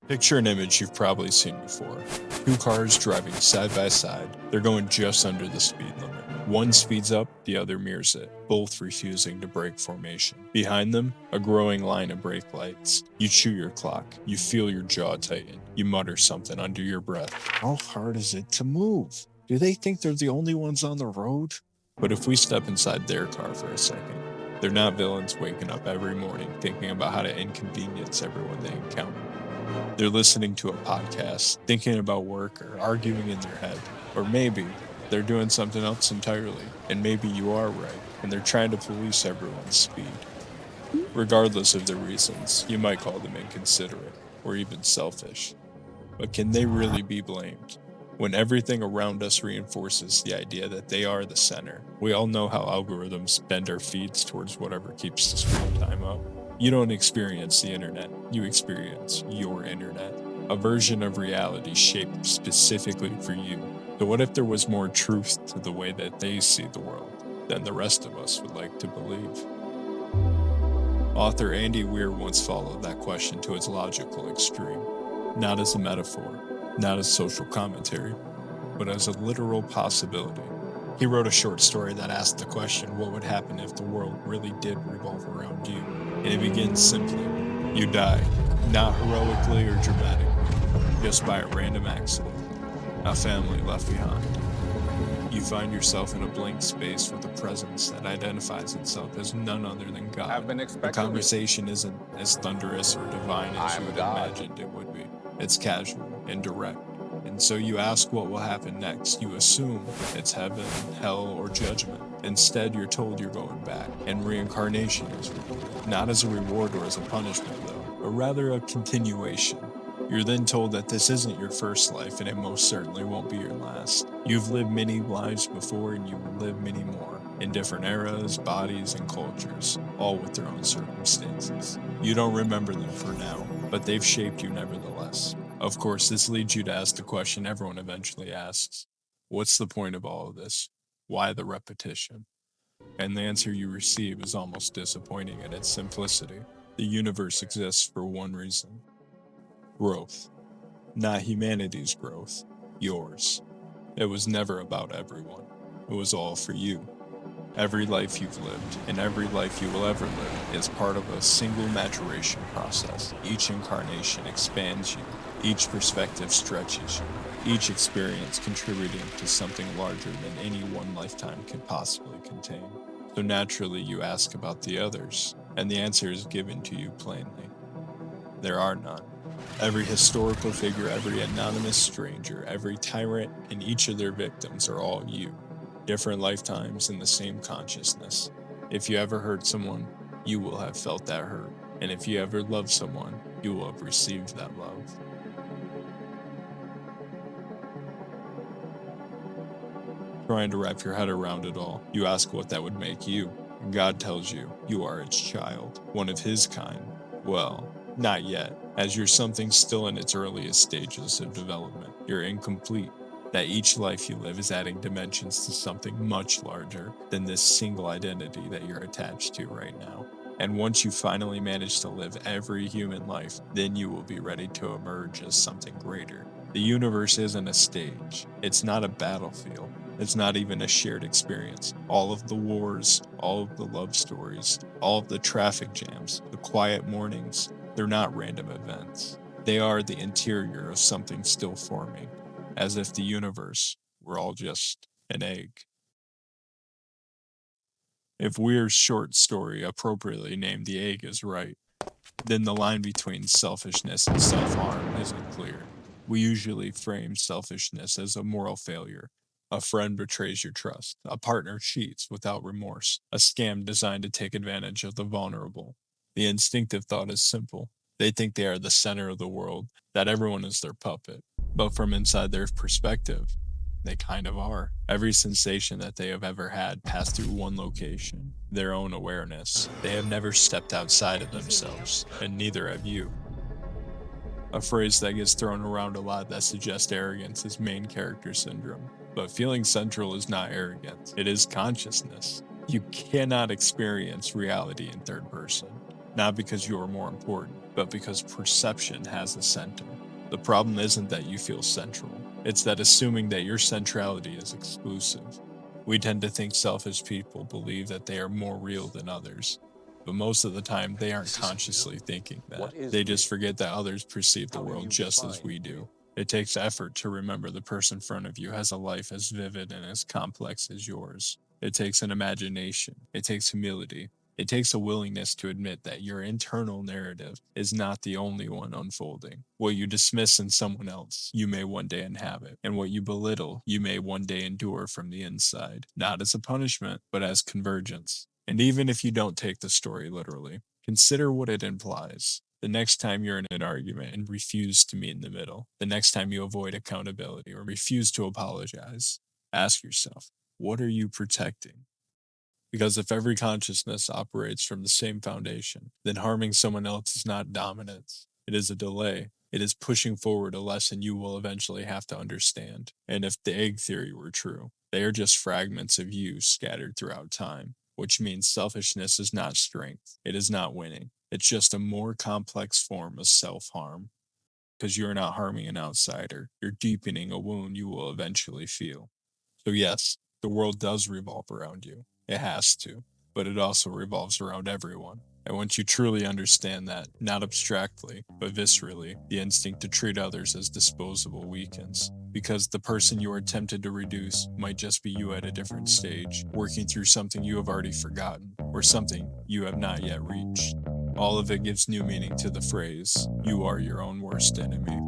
Picture an image you've probably seen before. Two cars driving side by side. They're going just under the speed limit. One speeds up, the other mirrors it, both refusing to break formation. Behind them, a growing line of brake lights. You chew your clock. You feel your jaw tighten. You mutter something under your breath. How hard is it to move? Do they think they're the only ones on the road? But if we step inside their car for a second, they're not villains waking up every morning thinking about how to inconvenience everyone they encounter. They're listening to a podcast, thinking about work, or arguing in their head. Or maybe they're doing something else entirely, and maybe you are right, and they're trying to police everyone's speed. Regardless of their reasons, you might call them inconsiderate, or even selfish. But can they really be blamed? When everything around us reinforces the idea that they are the center, we all know how algorithms bend our feeds towards whatever keeps the screen time up. You don't experience the internet, you experience your internet, a version of reality shaped specifically for you. So what if there was more truth to the way that they see the world than the rest of us would like to believe? Author Andy Weir once followed that question to its logical extreme, not as a metaphor, not as social commentary, but as a literal possibility. He wrote a short story that asked the question, what would happen if the world really did revolve around you? And it begins simply. You die, not heroically or dramatically, just by a random accident. A family left behind. You find yourself in a blank space with a presence that identifies itself as none other than God. The conversation isn't as thunderous or divine as you had imagined it would be. It's casual and direct. And so you ask what will happen next. You assume it's heaven, hell, or judgment. Instead, you're told you're going back, and reincarnation is real. Not as a reward or as a punishment, though, but rather a continuation. You're then told that this isn't your first life, and it most certainly won't be your last. You've lived many lives before, and you will live many more, in different eras, bodies, and cultures, all with their own circumstances. You don't remember them for now, but they've shaped you nevertheless. Of course, this leads you to ask the question everyone eventually asks. What's the point of all of this? Why the repetition? And the answer you receive is almost disappointing in its simplicity. The universe exists for one reason. Growth. Not humanity's growth. Yours. It was never about everyone. It was all for you. Every life you've lived, and every life you will ever live, is part of a single maturation process. Each incarnation expands you. Each perspective stretches you. Each experience contributing to something larger than any one lifetime could possibly contain. So naturally you ask about the others, and the answer is given to you plainly. There are none. Every historical figure, every anonymous stranger, every tyrant, and each of their victims are all you. Different lifetimes in the same consciousness. If you ever hurt someone, you will have felt that hurt. And if you ever loved someone, you will have received that love. Trying to wrap your head around it all, you ask what that would make you. God tells you, you are its child, one of his kind. Well, not yet, as you're something still in its earliest stages of development. You're incomplete. That each life you live is adding dimensions to something much larger than this single identity that you're attached to right now. And once you finally manage to live every human life, then you will be ready to emerge as something greater. The universe isn't a stage. It's not a battlefield. It's not even a shared experience. All of the wars, all of the love stories, all of the traffic jams, the quiet mornings, they're not random events. They are the interior of something still forming, as if the universe were all just an egg. If Weir's short story, appropriately named The Egg, is right, then the line between selfishness and self-harm isn't clear. We usually frame selfishness as a moral failure. A friend betrays your trust. A partner cheats without remorse. A scam designed to take advantage of the vulnerable. The instinctive thought is simple. They think they are the center of the world, that everyone is their puppet. But from inside their perspective, they kind of are. Every sensation that they have ever had passed through one location, their own awareness. They have never stepped outside of themselves, and neither have you. A phrase that gets thrown around a lot that suggests arrogance is main character syndrome. But feeling central is not arrogance. It is consciousness. You cannot experience reality in third person. Not because you are more important, but because perception has a center. The problem isn't that you feel central, it's that assuming that your centrality is exclusive. We tend to think selfish people believe that they are more real than others, but most of the time they aren't This isn't real. consciously thinking that. What is They just real? forget that others perceive the How do world you just as define we do. real? It takes effort to remember the person in front of you has a life as vivid and as complex as yours. It takes an imagination. It takes humility. It takes a willingness to admit that your internal narrative is not the only one unfolding. What you dismiss in someone else, you may one day inhabit, and what you belittle, you may one day endure from the inside, not as a punishment, but as convergence. And even if you don't take the story literally, consider what it implies. The next time you're in an argument and refuse to meet in the middle, the next time you avoid accountability or refuse to apologize, ask yourself, what are you protecting? Because if every consciousness operates from the same foundation, then harming someone else is not dominance. It is a delay. It is pushing forward a lesson you will eventually have to understand. And if the egg theory were true, they are just fragments of you scattered throughout time, which means selfishness is not strength. It is not winning. It's just a more complex form of self harm. Because you're not harming an outsider, you're deepening a wound you will eventually feel. So, yes, the world does revolve around you. It has to, but it also revolves around everyone. And once you truly understand that, not abstractly, but viscerally, the instinct to treat others as disposable weakens. Because the person you are tempted to reduce might just be you at a different stage, working through something you have already forgotten, or something you have not yet reached. All of it gives new meaning to the phrase, you are your own worst enemy.